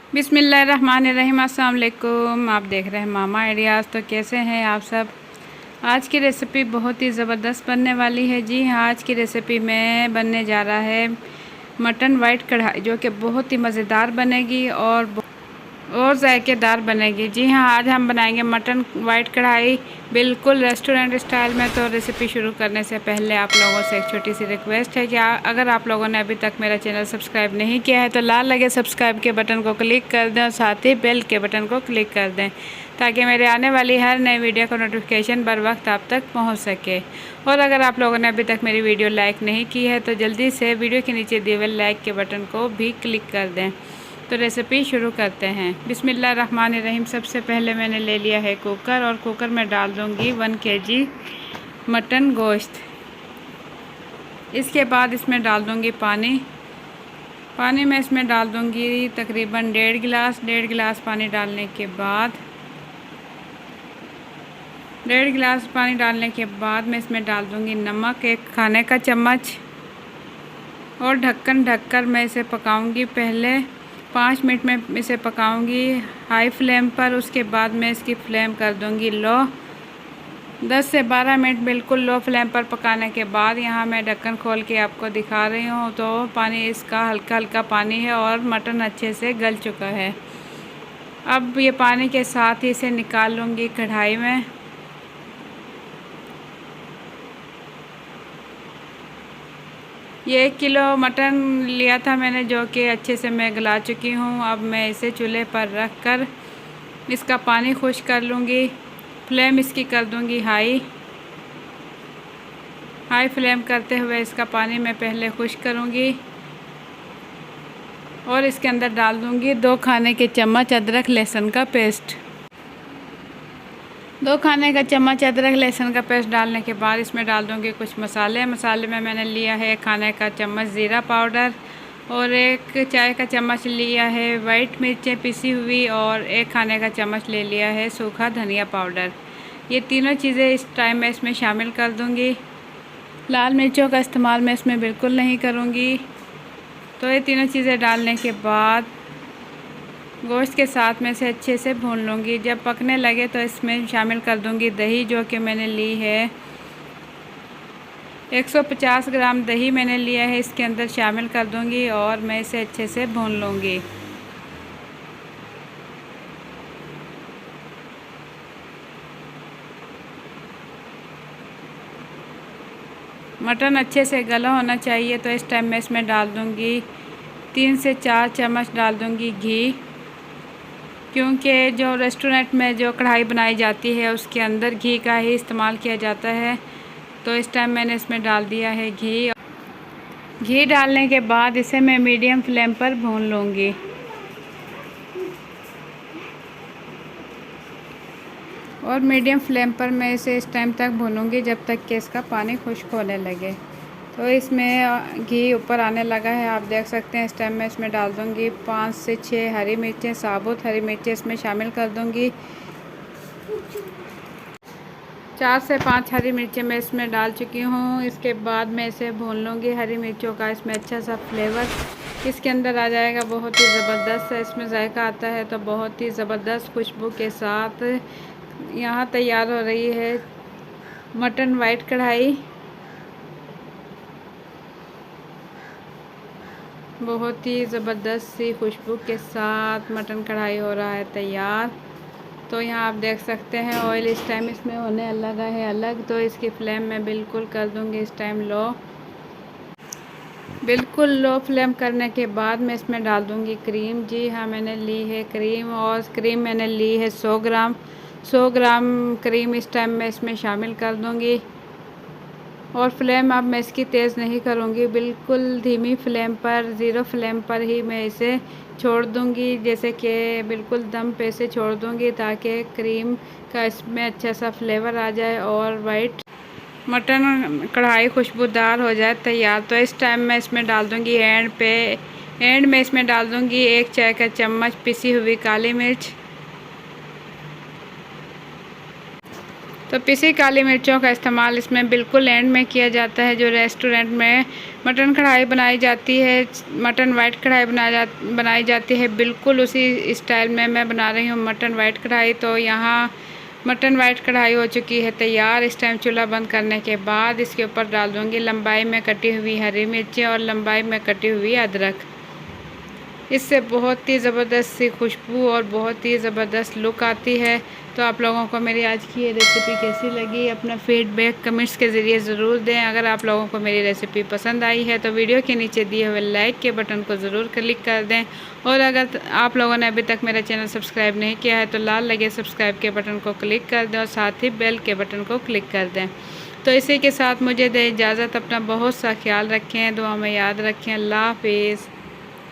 बिस्मिल्लाहिर्रहमानिर्रहीम। अस्सलाम वालेकुम। आप देख रहे हैं मामा आइडियाज़। तो कैसे हैं आप सब। आज की रेसिपी बहुत ही ज़बरदस्त बनने वाली है। जी हाँ, आज की रेसिपी में बनने जा रहा है मटन वाइट कढ़ाई, जो कि बहुत ही मज़ेदार बनेगी और जायकेदार बनेगी। जी हाँ, आज हम बनाएंगे मटन वाइट कढ़ाई बिल्कुल रेस्टोरेंट स्टाइल में। तो रेसिपी शुरू करने से पहले आप लोगों से एक छोटी सी रिक्वेस्ट है कि अगर आप लोगों ने अभी तक मेरा चैनल सब्सक्राइब नहीं किया है तो लाल लगे सब्सक्राइब के बटन को क्लिक कर दें और साथ ही बेल के बटन को क्लिक कर दें, ताकि मेरे आने वाली हर नई वीडियो का नोटिफिकेशन बर वक्त आप तक पहुँच सके। और अगर आप लोगों ने अभी तक मेरी वीडियो लाइक नहीं की है तो जल्दी से वीडियो के नीचे दिए हुए लाइक के बटन को भी क्लिक कर दें। तो रेसिपी शुरू करते हैं। बिस्मिल्लाहिर्रहमानिर्रहीम। सबसे पहले मैंने ले लिया है कुकर, और कुकर में डाल दूंगी 1 kg मटन गोश्त। इसके बाद इसमें डाल दूंगी पानी में इसमें डाल दूंगी तकरीबन 1.5 गिलास पानी डालने के बाद 1.5 गिलास पानी डालने के बाद मैं इसमें डाल दूंगी नमक 1 खाने का चम्मच, और ढक्कन ढककर मैं इसे पकाऊंगी। पहले 5 मिनट में इसे पकाऊंगी हाई फ्लेम पर। उसके बाद मैं इसकी फ्लेम कर दूंगी लो। 10 से 12 मिनट बिल्कुल लो फ्लेम पर पकाने के बाद यहाँ मैं ढक्कन खोल के आपको दिखा रही हूँ। तो पानी इसका हल्का हल्का पानी है और मटन अच्छे से गल चुका है। अब ये पानी के साथ ही इसे निकाल लूँगी कढ़ाई में। ये 1 किलो मटन लिया था मैंने, जो कि अच्छे से मैं गला चुकी हूँ। अब मैं इसे चूल्हे पर रख कर इसका पानी खुश कर लूँगी। फ्लेम इसकी कर दूँगी हाई फ्लेम करते हुए इसका पानी मैं पहले खुश करूँगी, और इसके अंदर डाल दूँगी 2 खाने के चम्मच अदरक लहसुन का पेस्ट। 2 खाने का चम्मच अदरक लहसुन का पेस्ट डालने के बाद इसमें डाल दूँगी कुछ मसाले में मैंने लिया है 1 खाने का चम्मच ज़ीरा पाउडर, और 1 चाय का चम्मच लिया है वाइट मिर्चें पिसी हुई, और 1 खाने का चम्मच ले लिया है सूखा धनिया पाउडर। ये तीनों चीज़ें इस टाइम में इसमें शामिल कर दूँगी। लाल मिर्चों का इस्तेमाल मैं इसमें बिल्कुल नहीं करूँगी। तो ये तीनों चीज़ें डालने के बाद गोश्त के साथ में इसे अच्छे से भून लूँगी। जब पकने लगे तो इसमें शामिल कर दूँगी दही, जो कि मैंने ली है 150 ग्राम दही मैंने लिया है, इसके अंदर शामिल कर दूँगी और मैं इसे अच्छे से भून लूँगी। मटन अच्छे से गला होना चाहिए। तो इस टाइम मैं इसमें डाल दूँगी 3 से 4 चम्मच डाल दूँगी घी, क्योंकि जो रेस्टोरेंट में जो कढ़ाई बनाई जाती है उसके अंदर घी का ही इस्तेमाल किया जाता है। तो इस टाइम मैंने इसमें डाल दिया है घी डालने के बाद इसे मैं मीडियम फ्लेम पर भून लूँगी। और मीडियम फ्लेम पर मैं इसे इस टाइम तक भूनूँगी जब तक कि इसका पानी खुश्क होने लगे। तो इसमें घी ऊपर आने लगा है, आप देख सकते हैं। इस टाइम मैं इसमें डाल दूँगी 5 से 6 हरी मिर्चें, साबुत हरी मिर्चें इसमें शामिल कर दूँगी। 4 से 5 हरी मिर्चें मैं इसमें डाल चुकी हूँ। इसके बाद मैं इसे भून लूँगी। हरी मिर्चों का इसमें अच्छा सा फ्लेवर इसके अंदर आ जाएगा, बहुत ही ज़बरदस्त है इसमें जायका आता है। तो बहुत ही ज़बरदस्त खुशबू के साथ यहाँ तैयार हो रही है मटन वाइट कढ़ाई। बहुत ही ज़बरदस्त सी खुशबू के साथ मटन कढ़ाई हो रहा है तैयार। तो यहाँ आप देख सकते हैं ऑयल इस टाइम इसमें होने लगा है अलग। तो इसकी फ्लेम मैं बिल्कुल कर दूँगी इस टाइम लो। बिल्कुल लो फ्लेम करने के बाद मैं इसमें डाल दूँगी क्रीम। जी हाँ, मैंने ली है क्रीम, और क्रीम मैंने ली है 100 ग्राम क्रीम इस टाइम मैं इसमें शामिल कर दूँगी। और फ्लेम अब मैं इसकी तेज़ नहीं करूँगी, बिल्कुल धीमी फ्लेम पर, ज़ीरो फ्लेम पर ही मैं इसे छोड़ दूँगी। जैसे कि बिल्कुल दम पे इसे छोड़ दूँगी, ताकि क्रीम का इसमें अच्छा सा फ्लेवर आ जाए और वाइट मटन कढ़ाई खुशबूदार हो जाए तैयार। तो इस टाइम मैं इसमें डाल दूँगी एंड में इसमें डाल दूँगी 1 चाय का चम्मच पिसी हुई काली मिर्च। तो पिसी काली मिर्चों का इस्तेमाल इसमें बिल्कुल एंड में किया जाता है। जो रेस्टोरेंट में मटन कढ़ाई बनाई जाती है, मटन वाइट कढ़ाई बनाई जाती है, बिल्कुल उसी स्टाइल में मैं बना रही हूँ मटन वाइट कढ़ाई। तो यहाँ मटन वाइट कढ़ाई हो चुकी है तैयार। इस टाइम चूल्हा बंद करने के बाद इसके ऊपर डाल दूँगी लंबाई में कटी हुई हरी मिर्चें और लंबाई में कटी हुई अदरक। इससे बहुत ही ज़बरदस्त सी खुशबू और बहुत ही ज़बरदस्त लुक आती है। तो आप लोगों को मेरी आज की ये रेसिपी कैसी लगी, अपना फीडबैक कमेंट्स के ज़रिए ज़रूर दें। अगर आप लोगों को मेरी रेसिपी पसंद आई है तो वीडियो के नीचे दिए हुए लाइक के बटन को ज़रूर क्लिक कर दें। और अगर आप लोगों ने अभी तक मेरा चैनल सब्सक्राइब नहीं किया है तो लाल लगे सब्सक्राइब के बटन को क्लिक कर दें और साथ ही बेल के बटन को क्लिक कर दें। तो इसी के साथ मुझे दें इजाज़त। अपना बहुत सा ख्याल रखें, दुआ में याद रखें। अल्लाह हाफिज़।